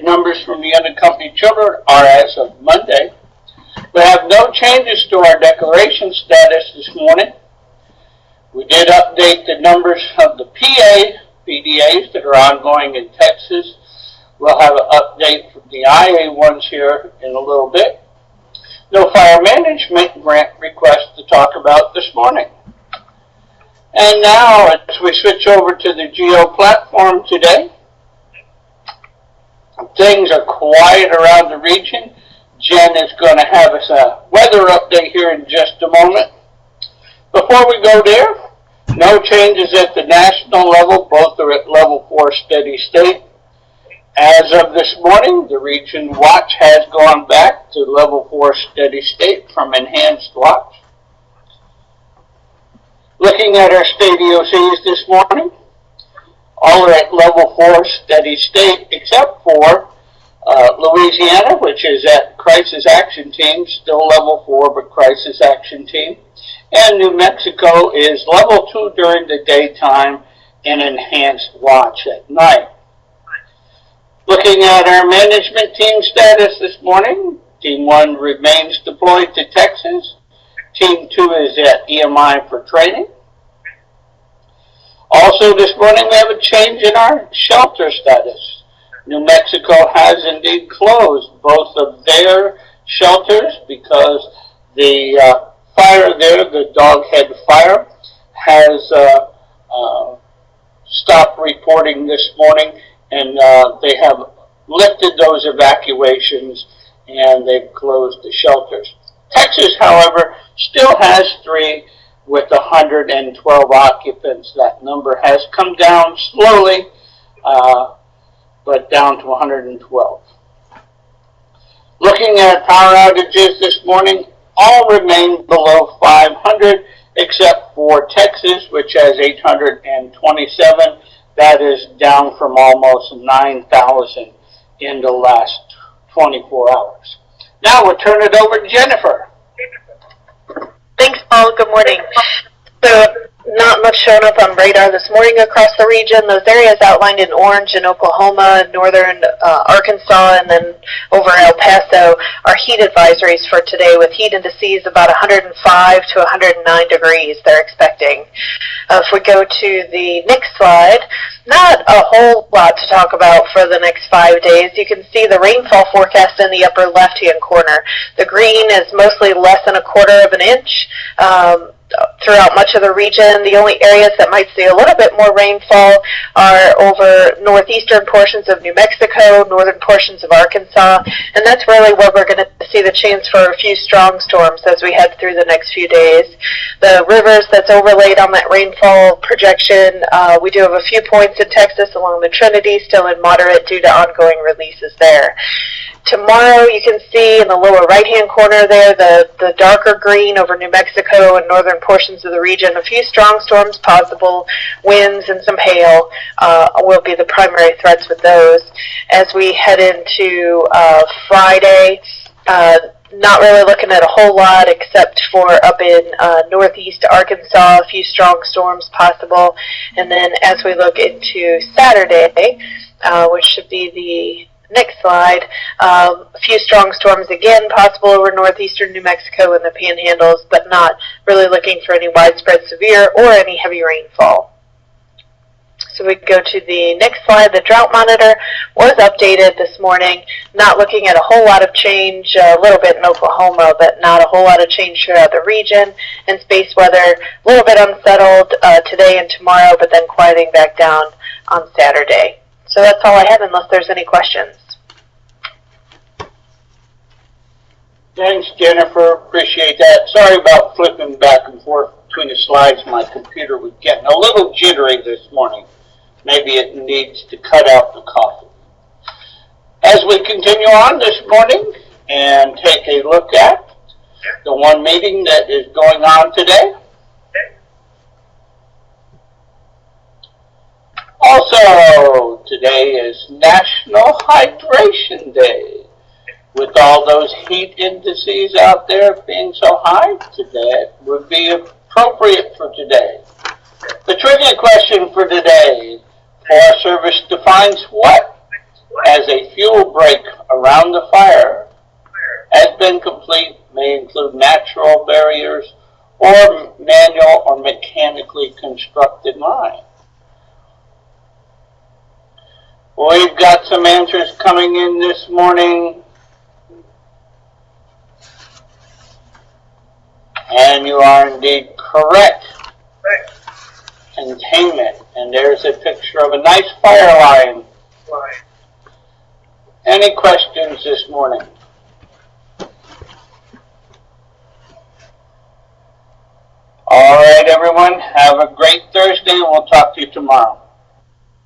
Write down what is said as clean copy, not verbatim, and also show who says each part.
Speaker 1: Numbers from the unaccompanied children are as of Monday. We have no changes to our declaration status this morning. We did update the numbers of the PDAs that are ongoing in Texas. We'll have an update from the IA ones here in a little bit. No fire management grant request to talk about this morning. And now, as we switch over to the Geo platform today, things are quiet around the region. Jen is going to have us a weather update here in just a moment. Before we go there, no changes at the national level. Both are at level 4 steady state. As of this morning, the region watch has gone back to level 4 steady state from enhanced watch. Looking at our state EOCs this morning, all are at level 4 steady state except for Louisiana, which is at crisis action team, still level 4 but crisis action team. And New Mexico is level 2 during the daytime and enhanced watch at night. Looking at our management team status this morning, Team 1 remains deployed to Texas. Team 2 is at EMI for training. Also this morning we have a change in our shelter status. New Mexico has indeed closed both of their shelters because the fire there, the Doghead Fire, has stopped reporting this morning, and they have lifted those evacuations and they've closed the shelters. Texas, however, still has 3 with 112 occupants. That number has come down slowly, but down to 112. Looking at power outages this morning, all remain below 500 except for Texas, which has 827. That is down from almost 9,000 in the last 24 hours. Now we'll turn it over to Jennifer.
Speaker 2: Thanks, Paul. Good morning. So, not much showing up on radar this morning across the region. Those areas outlined in orange in Oklahoma, northern Arkansas, and then over El Paso are heat advisories for today, with heat indices about 105 to 109 degrees they're expecting. If we go to the next slide, not a whole lot to talk about for the next 5 days. You can see the rainfall forecast in the upper left-hand corner. The green is mostly less than 1/4 of an inch. Throughout much of the region, the only areas that might see a little bit more rainfall are over northeastern portions of New Mexico, northern portions of Arkansas, and that's really where we're going to see the chance for a few strong storms as we head through the next few days. The rivers that's overlaid on that rainfall projection, we do have a few points in Texas along the Trinity, still in moderate due to ongoing releases there. Tomorrow, you can see in the lower right-hand corner there, the darker green over New Mexico and northern portions of the region. A few strong storms possible, winds and some hail will be the primary threats with those. As we head into Friday, not really looking at a whole lot except for up in northeast Arkansas, a few strong storms possible. And then as we look into Saturday, which should be the next slide, a few strong storms again possible over northeastern New Mexico and the panhandles, but not really looking for any widespread severe or any heavy rainfall. So we go to the next slide. The drought monitor was updated this morning, not looking at a whole lot of change, a little bit in Oklahoma, but not a whole lot of change throughout the region. And space weather, a little bit unsettled today and tomorrow, but then quieting back down on Saturday. So that's all I have, unless there's any questions.
Speaker 1: Thanks, Jennifer. Appreciate that. Sorry about flipping back and forth between the slides. My computer was getting a little jittery this morning. Maybe it needs to cut out the coffee. As we continue on this morning and take a look at the one meeting that is going on today. Also, today is National Hydration Day. With all those heat indices out there being so high, today would be appropriate for today. The trivia question for today, Forest Service defines what? as a fuel break around the fire has been complete, may include natural barriers or manual or mechanically constructed line. We've got some answers coming in this morning. And you are indeed correct. Containment. And there's a picture of a nice fire line. Any questions this morning? All right, everyone. Have a great Thursday, and we'll talk to you tomorrow.